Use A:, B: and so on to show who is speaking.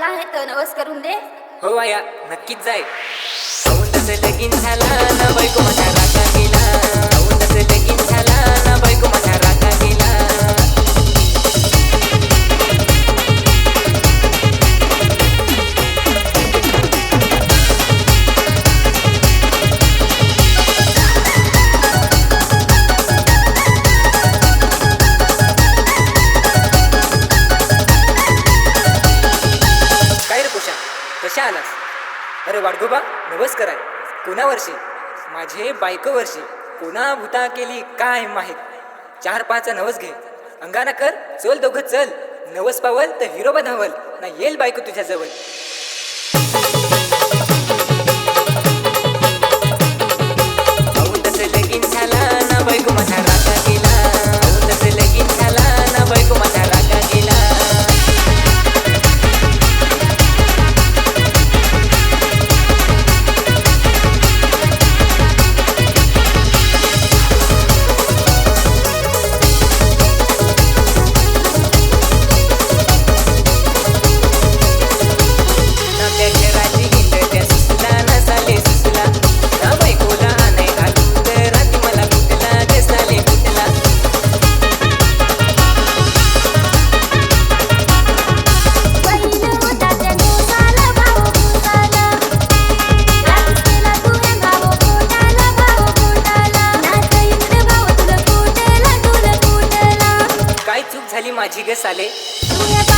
A: झाला आहे तर नवस करून दे.
B: हो आया, नक्कीच जाय. औंधच लगीन झाला ना बायको माझा रागा गेला. औंधच लगीन झाला ना बायको माझा रागा गेला. काय रे कुशा, कशा आलास? अरे वाडगोबा, नवस कराय. कोणा वर्षी? माझे बायको वर्षी. कोणा भूता केली काय माहीत. 4-5 नवस घे. अंगाना कर, चल दोघं चल. नवस पावल तर हिरोबा धावल ना, येईल बायको तुझ्या जवळ. औंधच लगीन झाला ना बायको माझा रागा गेला. औंधच लगीन झाला ना बायको माझा रागा गेला.
A: तुझ्या